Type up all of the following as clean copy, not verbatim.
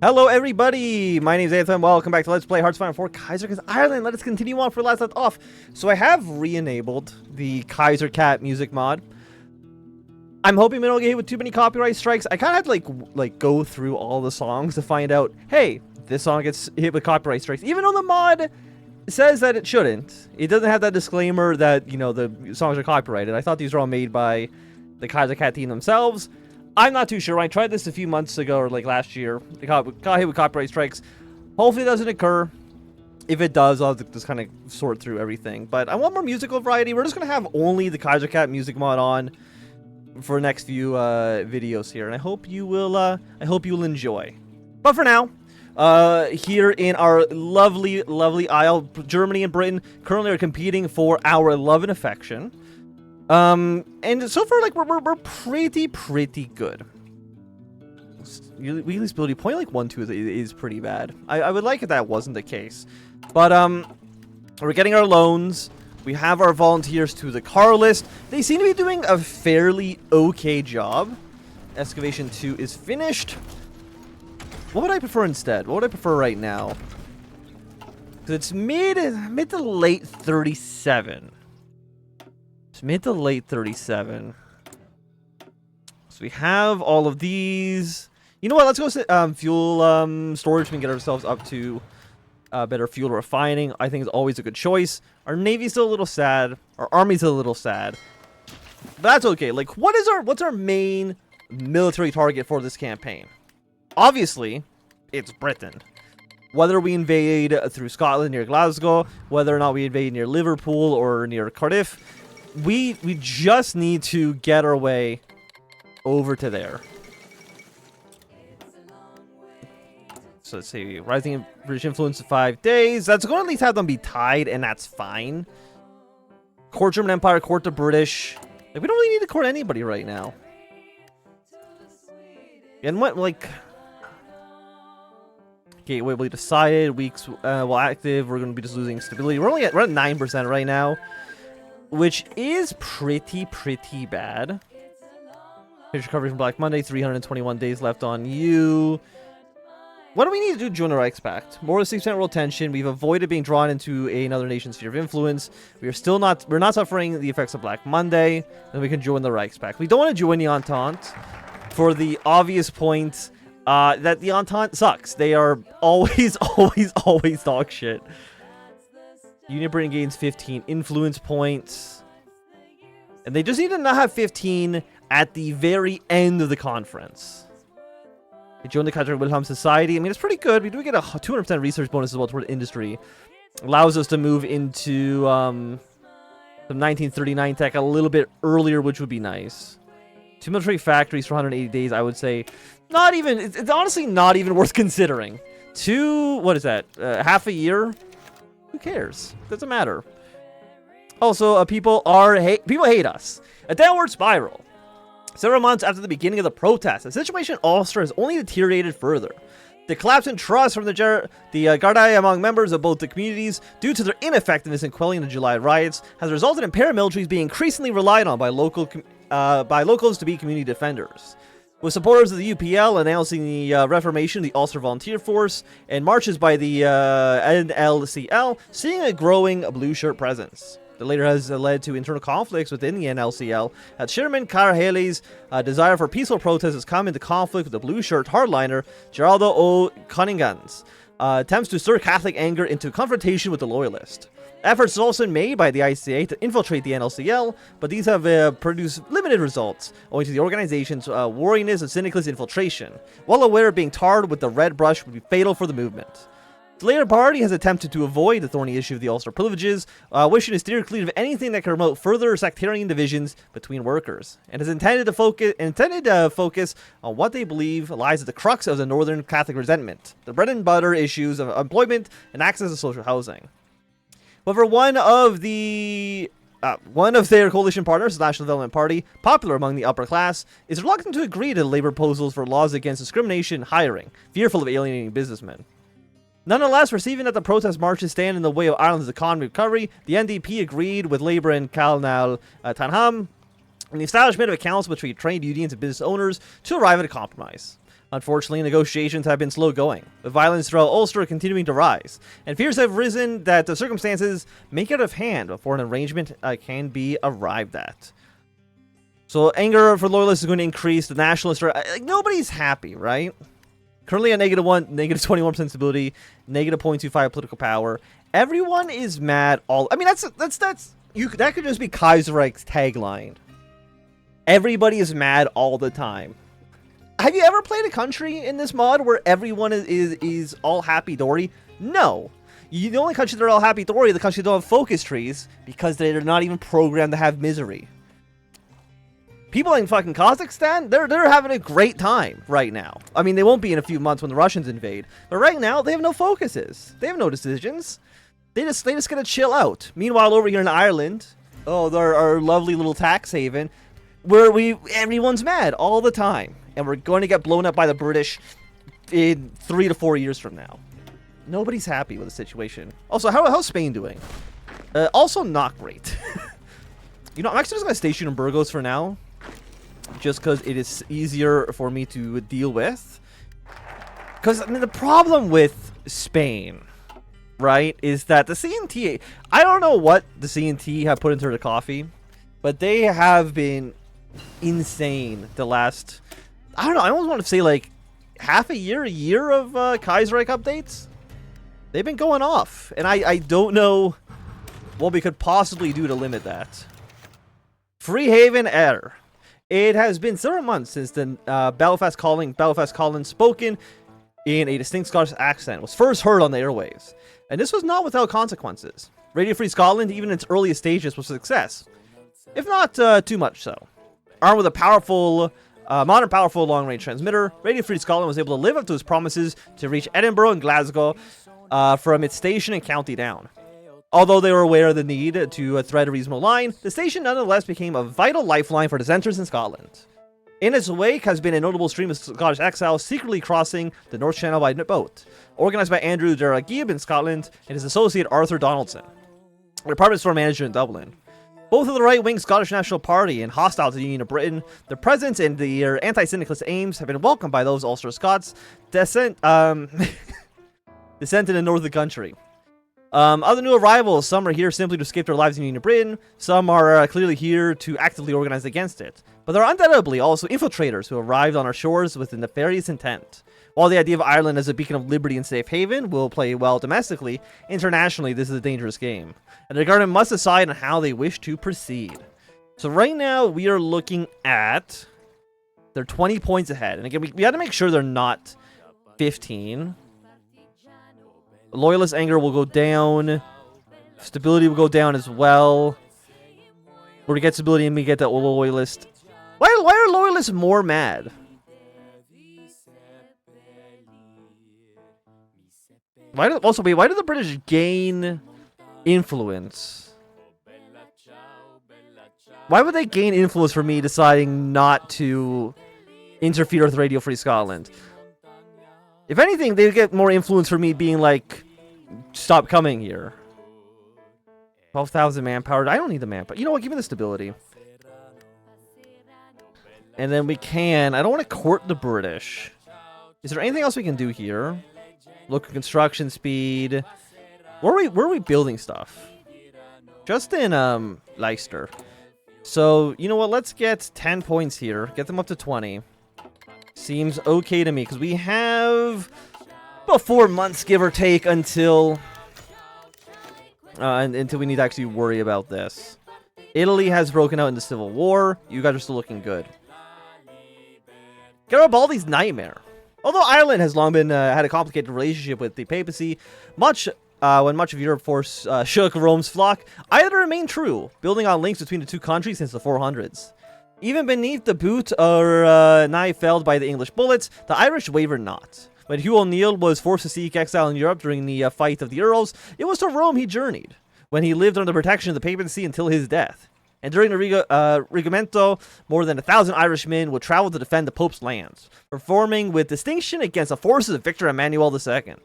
Hello everybody, my name is Anthony. Welcome back to Let's Play Hearts of Iron 4 Kaiserreich Ireland. Let us continue on for last left off. So I have re-enabled the Kaiser Cat music mod. I'm hoping we don't get hit with too many copyright strikes. I kind of had to like go through all the songs to find out, hey, this song gets hit with copyright strikes. Even though the mod says that it shouldn't. It doesn't have that disclaimer that, you know, the songs are copyrighted. I thought these were all made by the Kaiser Cat team themselves. I'm not too sure. I tried this a few months ago, or like last year. They got hit with copyright strikes. Hopefully it doesn't occur. If it does, I'll just kind of sort through everything. But I want more musical variety. We're just going to have only the Kaiser Cat music mod on for the next few videos here. And I hope you will enjoy. But for now, here in our lovely, lovely Isle, Germany and Britain currently are competing for our love and affection. And so far, like, we're pretty good. Weekly stability point, like 1-2 is pretty bad. I would like if that wasn't the case. But, we're getting our loans. We have our volunteers to the car list. They seem to be doing a fairly okay job. Excavation 2 is finished. What would I prefer instead? What would I prefer right now? Because it's mid to late 37. It's mid to late 37. So we have all of these. You know what? Let's go fuel storage. We can get ourselves up to better fuel refining. I think is always a good choice. Our Navy's still a little sad. Our Army's a little sad. But that's okay. Like, what's our main military target for this campaign? Obviously, it's Britain. Whether we invade through Scotland near Glasgow, whether or not we invade near Liverpool or near Cardiff, we just need to get our way over to there. So let's see, rising in British influence in 5 days. That's going to at least have them be tied, and that's fine. Court German Empire, court the British. Like, we don't really need to court anybody right now. And what, like... Gateway will be decided. Weeks while active. We're going to be just losing stability. We're at 9% right now, which is pretty bad. Finish recovery from Black Monday. 321 days left on you. What do we need to do to join the Reichspakt? More than 6% world tension. We've avoided being drawn into another nation's sphere of influence. We're not suffering the effects of Black Monday, and we can join the Reichspakt. We don't want to join the Entente for the obvious point that the Entente sucks. They are always dog shit. Union Britain gains 15 influence points. And they just need to not have 15 at the very end of the conference. They joined the Kaiser Wilhelm Society. I mean, it's pretty good. We do get a 200% research bonus as well toward industry. Allows us to move into some 1939 tech a little bit earlier, which would be nice. 2 military factories for 180 days, I would say. Not even, it's honestly not even worth considering. What is that? Half a year? Who cares? Doesn't matter. Also, people hate us. A downward spiral. Several months after the beginning of the protests, the situation in Ulster has only deteriorated further. The collapse in trust from the Gardaí among members of both the communities due to their ineffectiveness in quelling the July riots has resulted in paramilitaries being increasingly relied on by locals to be community defenders. With supporters of the UPL announcing the reformation of the Ulster Volunteer Force and marches by the NLCL, seeing a growing blue shirt presence. The later has led to internal conflicts within the NLCL, as Chairman Carr Haley's desire for peaceful protest has come into conflict with the blue shirt hardliner Geraldo O'Cunningham's attempts to stir Catholic anger into confrontation with the loyalist. Efforts also been made by the ICA to infiltrate the NLCL, but these have produced limited results, owing to the organization's wariness of syndicalist infiltration. Well aware of being tarred with the red brush would be fatal for the movement. The Labour Party has attempted to avoid the thorny issue of the Ulster privileges, wishing to steer clear of anything that can promote further sectarian divisions between workers, and has intended to focus on what they believe lies at the crux of the Northern Catholic resentment: the bread and butter issues of employment and access to social housing. However, one of their coalition partners, the National Development Party, popular among the upper class, is reluctant to agree to the Labour proposals for laws against discrimination in hiring, fearful of alienating businessmen. Nonetheless, perceiving that the protest marches stand in the way of Ireland's economic recovery, the NDP agreed with Labour and Calnal Tanham and the establishment of a council between trade unions and business owners to arrive at a compromise. Unfortunately, negotiations have been slow going, with violence throughout Ulster continuing to rise, and fears have risen that the circumstances may get out of hand before an arrangement can be arrived at. So anger for loyalists is going to increase. The nationalists are like, nobody's happy, right? Currently at -1, -21% stability, -0.25 political power. Everyone is mad. I mean, that could just be Kaiserreich's tagline. Everybody is mad all the time. Have you ever played a country in this mod where everyone is all happy-dory? No. The only country that are all happy-dory are the countries that don't have focus trees because they're not even programmed to have misery. People in fucking Kazakhstan, they're having a great time right now. I mean, they won't be in a few months when the Russians invade. But right now, they have no focuses. They have no decisions. They just gotta chill out. Meanwhile, over here in Ireland, our lovely little tax haven, where everyone's mad all the time. And we're going to get blown up by the British in 3 to 4 years from now. Nobody's happy with the situation. Also, how's Spain doing? Also not great. You know, I'm actually just going to station in Burgos for now. Just because it is easier for me to deal with. Because, I mean, the problem with Spain, right, is that the CNT... I don't know what the CNT have put into the coffee, but they have been insane the last... I don't know, I almost want to say like half a year of Kaiserreich updates. They've been going off, and I don't know what we could possibly do to limit that. Freehaven Air. It has been several months since the Belfast calling spoken in a distinct Scottish accent was first heard on the airwaves. And this was not without consequences. Radio Free Scotland, even in its earliest stages, was a success. If not too much so. Armed with a powerful... modern powerful long-range transmitter, Radio Free Scotland was able to live up to its promises to reach Edinburgh and Glasgow from its station and county down. Although they were aware of the need to thread a reasonable line, the station nonetheless became a vital lifeline for dissenters in Scotland. In its wake has been a notable stream of Scottish exiles secretly crossing the North Channel by boat, organized by Andrew Darragib in Scotland and his associate Arthur Donaldson, a department store manager in Dublin. Both of the right-wing Scottish National Party and hostile to the Union of Britain, their presence and their anti-syndicalist aims have been welcomed by those Ulster Scots descent in the north of the country. Other new arrivals, some are here simply to escape their lives in the Union of Britain, some are clearly here to actively organize against it. But there are undoubtedly also infiltrators who arrived on our shores with a nefarious intent. While the idea of Ireland as a beacon of liberty and safe haven will play well domestically, internationally this is a dangerous game, and the government must decide on how they wish to proceed. So right now we are looking at... they're 20 points ahead, and again we got to make sure they're not 15. Loyalist anger will go down, stability will go down as well. Where we get stability and we get that loyalist. Why are loyalists more mad? Why do the British gain influence? Why would they gain influence for me deciding not to interfere with Radio Free Scotland? If anything, they would get more influence for me being like, stop coming here. 12,000 manpower. I don't need the manpower. You know what? Give me the stability. And then we can... I don't want to court the British. Is there anything else we can do here? Look at construction speed. Where are we building stuff? Just in Leicester. So, you know what? Let's get 10 points here. Get them up to 20. Seems okay to me, because we have about 4 months, give or take, until we need to actually worry about this. Italy has broken out into civil war. You guys are still looking good. Garibaldi's nightmare. Although Ireland has long been had a complicated relationship with the papacy, when much of Europe shook Rome's flock, either remained true, building on links between the two countries since the 400s. Even beneath the boot or nigh felled by the English bullets, the Irish wavered not. When Hugh O'Neill was forced to seek exile in Europe during the fight of the Earls, it was to Rome he journeyed, when he lived under the protection of the papacy until his death. And during the Risorgimento, more than 1,000 Irishmen would travel to defend the Pope's lands, performing with distinction against the forces of Victor Emmanuel II.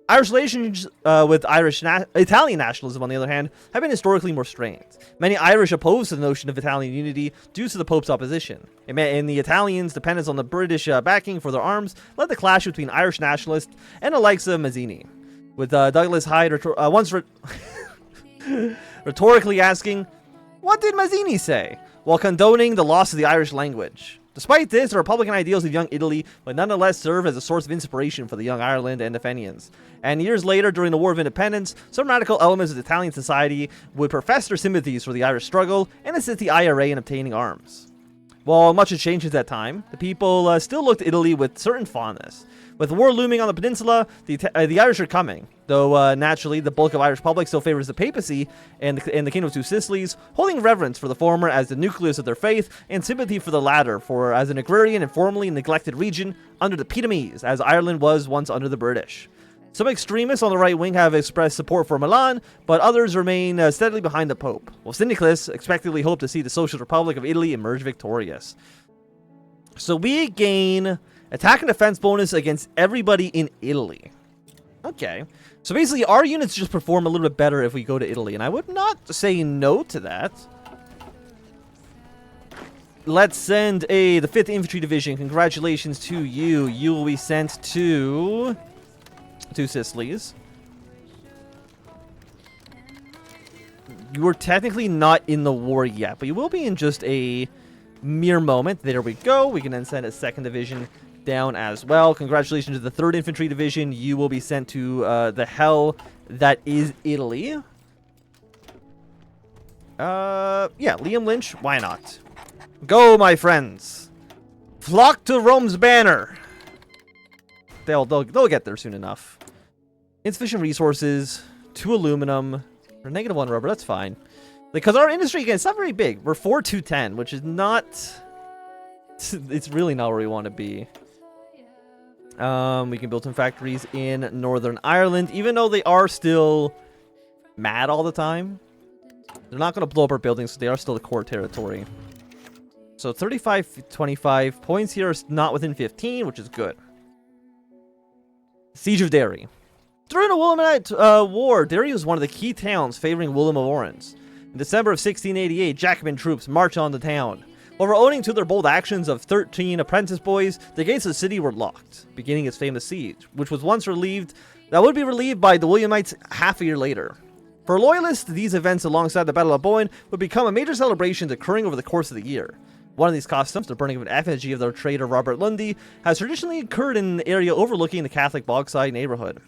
Irish relations with Italian nationalism, on the other hand, have been historically more strained. Many Irish oppose the notion of Italian unity due to the Pope's opposition. And the Italians' dependence on the British backing for their arms led the clash between Irish nationalists and the likes of Mazzini, with Douglas Hyde once rhetorically asking, "What did Mazzini say?" while condoning the loss of the Irish language. Despite this, the Republican ideals of young Italy would nonetheless serve as a source of inspiration for the young Ireland and the Fenians. And years later, during the War of Independence, some radical elements of Italian society would profess their sympathies for the Irish struggle and assist the IRA in obtaining arms. While much has changed at that time, the people still looked to Italy with certain fondness. With the war looming on the peninsula, the Irish are coming, though naturally the bulk of Irish public still favors the papacy and the Kingdom of Two Sicilies, holding reverence for the former as the nucleus of their faith and sympathy for the latter for as an agrarian and formerly neglected region under the Ptolemies, as Ireland was once under the British. Some extremists on the right wing have expressed support for Milan, but others remain steadily behind the Pope, while syndicalists expectantly hope to see the Socialist Republic of Italy emerge victorious. So we gain attack and defense bonus against everybody in Italy. Okay. So basically, our units just perform a little bit better if we go to Italy, and I would not say no to that. Let's send the 5th Infantry Division. Congratulations to you. You will be sent to Sicilies. You are technically not in the war yet, but you will be in just a mere moment. There we go. We can then send a 2nd Division down as well. Congratulations to the 3rd Infantry Division. You will be sent to the hell that is Italy. Yeah, Liam Lynch, why not? Go, my friends. Flock to Rome's banner. They'll get there soon enough. Insufficient resources, 2 aluminum, or -1 rubber, that's fine. Because our industry, again, it's not very big. We're 4-2-10, which is not... It's really not where we want to be. We can build some factories in Northern Ireland, even though they are still mad all the time. They're not going to blow up our buildings, so they are still the core territory. So 35-25 points here is not within 15, which is good. Siege of Derry. During the Williamite War, Derry was one of the key towns favoring William of Orange. In December of 1688, Jacobin troops marched on the town. While owing to their bold actions of 13 apprentice boys, the gates of the city were locked, beginning its famous siege, which was once relieved, that would be relieved by the Williamites half a year later. For loyalists, these events alongside the Battle of Boyne would become a major celebration occurring over the course of the year. One of these customs, the burning of an effigy of their traitor Robert Lundy, has traditionally occurred in the area overlooking the Catholic Bogside neighborhood.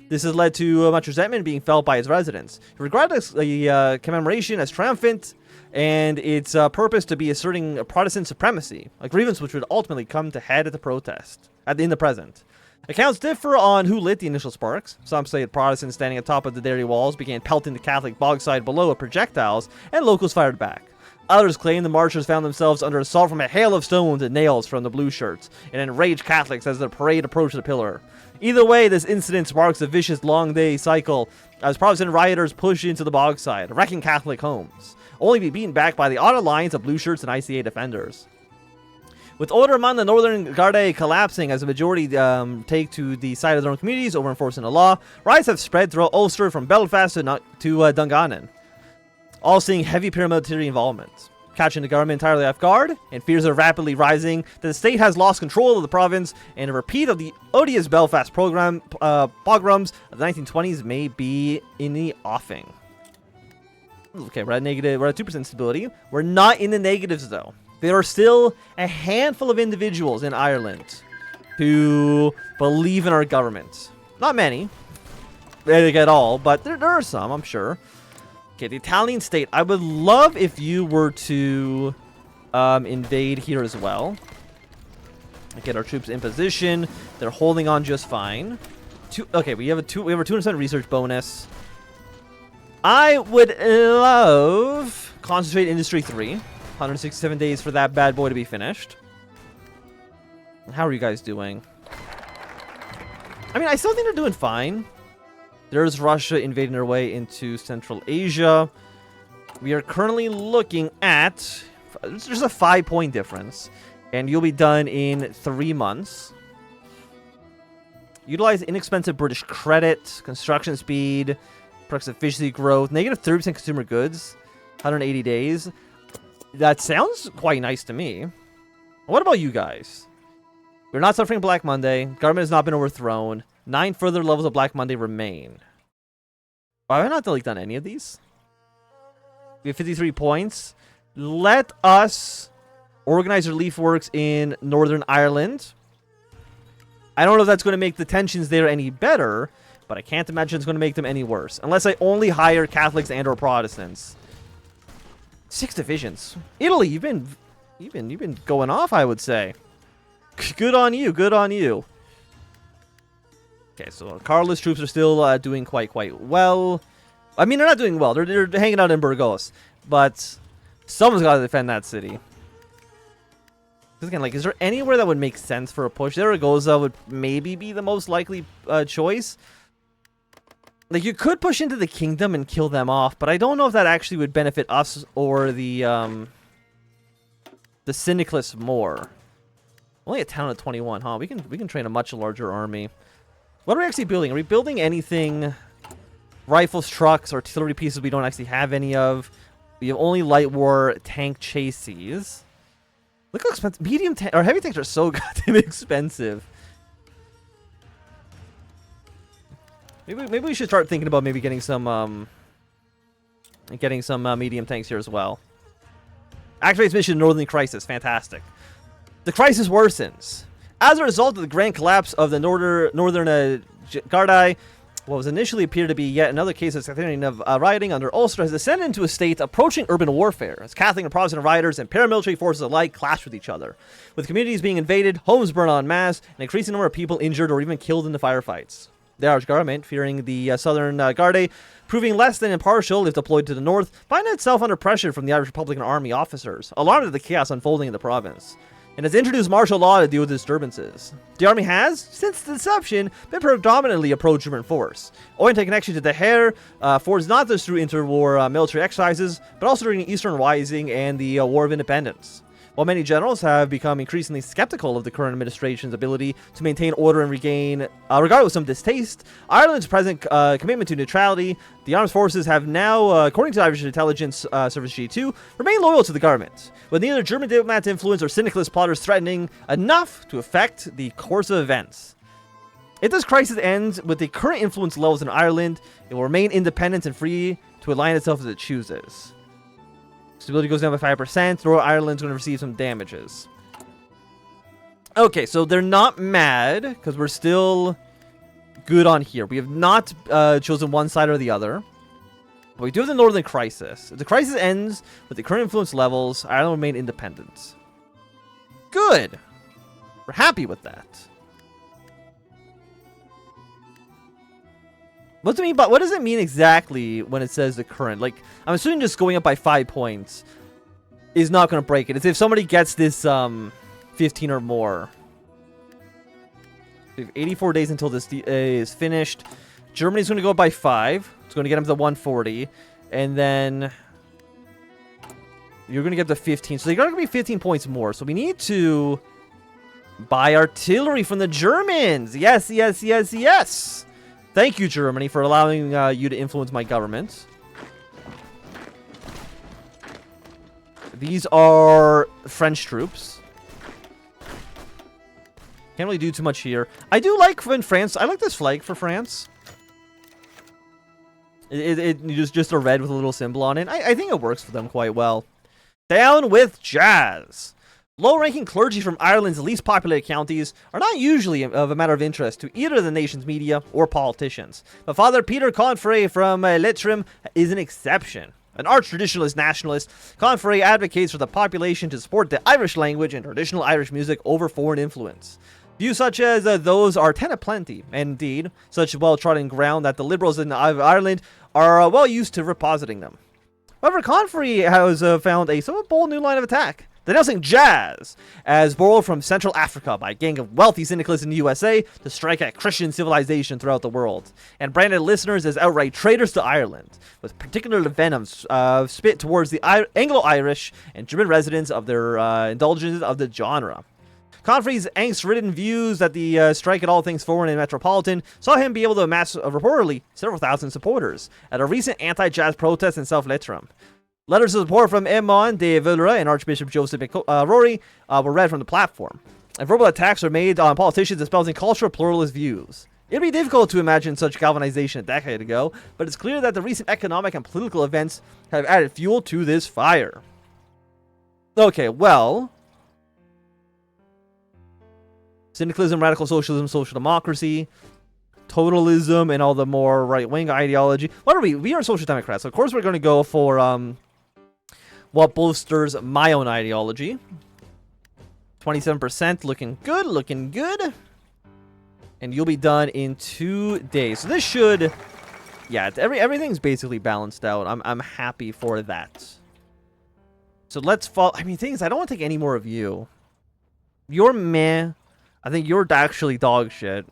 This has led to much resentment being felt by its residents, who regard the commemoration as triumphant and its purpose to be asserting Protestant supremacy, a grievance which would ultimately come to head at the protest in the present. Accounts differ on who lit the initial sparks. Some say that Protestants standing atop of the Derry walls began pelting the Catholic Bogside below with projectiles, and locals fired back. Others claim the marchers found themselves under assault from a hail of stones and nails from the blue shirts, and enraged Catholics as the parade approached the pillar. Either way, this incident marks a vicious long-day cycle as Protestant rioters push into the Bogside, wrecking Catholic homes, only to be beaten back by the odd alliance of blue shirts and ICA defenders. With order among the Northern Garde collapsing as a majority take to the side of their own communities over enforcing the law, riots have spread throughout Ulster from Belfast to Dungannon, all seeing heavy paramilitary involvement. Catching the government entirely off guard, and fears are rapidly rising that the state has lost control of the province, and a repeat of the odious Belfast pogroms of the 1920s may be in the offing. Okay, we're at 2% stability. We're not in the negatives, though. There are still a handful of individuals in Ireland who believe in our government. Not many, at all, but there are some, I'm sure. Okay, the Italian state. I would love if you were to invade here as well. Get our troops in position. They're holding on just fine. Okay, we have a 200% research bonus. I would love concentrate industry 3. 167 days for that bad boy to be finished. How are you guys doing? I mean, I still think they're doing fine. There's Russia invading their way into Central Asia. We are currently looking at... There's a 5-point difference. And you'll be done in 3 months. Utilize inexpensive British credit, construction speed, products efficiency growth, negative 30% consumer goods, 180 days. That sounds quite nice to me. What about you guys? We're not suffering Black Monday. Government has not been overthrown. 9 further levels of Black Monday remain. Why have I not done any of these? We have 53 points. Let us organize relief works in Northern Ireland. I don't know if that's going to make the tensions there any better, but I can't imagine it's going to make them any worse. Unless I only hire Catholics and or Protestants. 6 divisions. Italy, you've been going off, I would say. Good on you, good on you. Okay, so Carlos troops are still doing quite well. I mean, they're not doing well. They're hanging out in Burgos, but someone's got to defend that city. Because again, like, is there anywhere that would make sense for a push? Zaragoza would maybe be the most likely choice. Like, you could push into the kingdom and kill them off, but I don't know if that actually would benefit us or the Syndicalists more. Only a town of 21, huh? We can train a much larger army. What are we actually building? Are we building anything? Rifles, trucks, artillery pieces we don't actually have any of. We have only light war tank chassis. Look how expensive. Medium tank or heavy tanks are so goddamn expensive. Maybe we should start thinking about maybe getting some medium tanks here as well. Activates mission Northern Crisis. Fantastic. The crisis worsens. As a result of the grand collapse of the Northern Gardaí, what was initially appeared to be yet another case of sectarian rioting under Ulster has descended into a state approaching urban warfare, as Catholic and Protestant rioters and paramilitary forces alike clash with each other, with communities being invaded, homes burned en masse, and an increasing number of people injured or even killed in the firefights. The Irish government, fearing the Southern Gardaí proving less than impartial if deployed to the north, finding itself under pressure from the Irish Republican Army officers, alarmed at the chaos unfolding in the province, and has introduced martial law to deal with disturbances. The army has, since the inception, been predominantly a pro-German force, owing to connection to the Heer, forged not just through interwar military exercises, but also during the Eastern Rising and the War of Independence. While many generals have become increasingly skeptical of the current administration's ability to maintain order and regain, regardless of some distaste, Ireland's present commitment to neutrality, the armed forces have now, according to Irish Intelligence Service G2, remained loyal to the government, with neither German diplomats' influence or syndicalist plotters threatening enough to affect the course of events. If this crisis ends with the current influence levels in Ireland, it will remain independent and free to align itself as it chooses. Stability goes down by 5%. Northern Ireland's going to receive some damages. Okay, so they're not mad because we're still good on here. We have not chosen one side or the other. But we do have the Northern Crisis. If the crisis ends with the current influence levels, Ireland will remain independent. Good. We're happy with that. What does it mean exactly when it says the current? Like, I'm assuming just going up by 5 points is not going to break it. It's if somebody gets this 15 or more. We have 84 days until this is finished. Germany's going to go up by 5. It's going to get them to 140. And then you're going to get to 15. So they're going to be 15 points more. So we need to buy artillery from the Germans. Yes, yes, yes, yes. Thank you, Germany, for allowing you to influence my government. These are French troops. Can't really do too much here. I do like in France. I like this flag for France. It's just a red with a little symbol on it. I think it works for them quite well. Down with jazz. Low-ranking clergy from Ireland's least populated counties are not usually of a matter of interest to either the nation's media or politicians. But Father Peter Confrey from Leitrim is an exception. An arch-traditionalist nationalist, Confrey advocates for the population to support the Irish language and traditional Irish music over foreign influence. Views such as those are ten aplenty, and indeed, such well-trodden ground that the Liberals in Ireland are well used to repositing them. However, Confrey has found a somewhat bold new line of attack, denouncing jazz as borrowed from Central Africa by a gang of wealthy syndicalists in the USA to strike at Christian civilization throughout the world, and branded listeners as outright traitors to Ireland, with particular venom spit towards the Anglo-Irish and German residents of their indulgences of the genre. Confrey's angst-ridden views at the strike at all things foreign and metropolitan saw him be able to amass reportedly several thousand supporters at a recent anti-jazz protest in South Leitrim. Letters of support from Edmond de Villeroy and Archbishop Joseph Rory were read from the platform. And verbal attacks were made on politicians espousing cultural pluralist views. It'd be difficult to imagine such galvanization a decade ago, but it's clear that the recent economic and political events have added fuel to this fire. Okay, well, syndicalism, radical socialism, social democracy, totalism, and all the more right-wing ideology. What are we? We are social democrats. So of course, we're going to go for what bolsters my own ideology. 27%, looking good, looking good. And you'll be done in 2 days. So this should, yeah, everything's basically balanced out. I'm happy for that. So let's follow. I mean, things I don't want to take any more of you. You're meh. I think you're actually dog shit.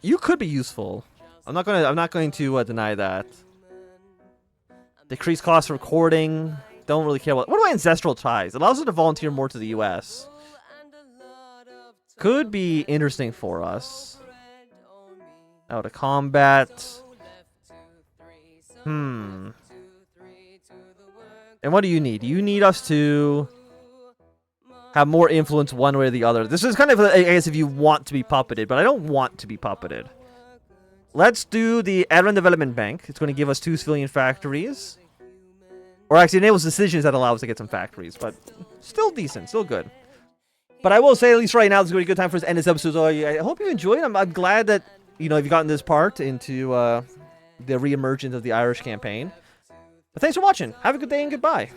You could be useful. I'm not going to deny that. Decrease cost for recording. Don't really care what about ancestral ties? It allows us to volunteer more to the US. Could be interesting for us. Out of combat. And what do you need? You need us to have more influence one way or the other. This is kind of, I guess, if you want to be puppeted, but I don't want to be puppeted. Let's do the Advent Development Bank. It's going to give us 2 civilian factories. Or actually, it enables decisions that allow us to get some factories, but still decent, still good. But I will say, at least right now, this is going to be a good time for us to end this episode. So I hope you enjoyed. I'm glad that, you know, you've gotten this part into the re-emergence of the Irish campaign. But thanks for watching. Have a good day and goodbye.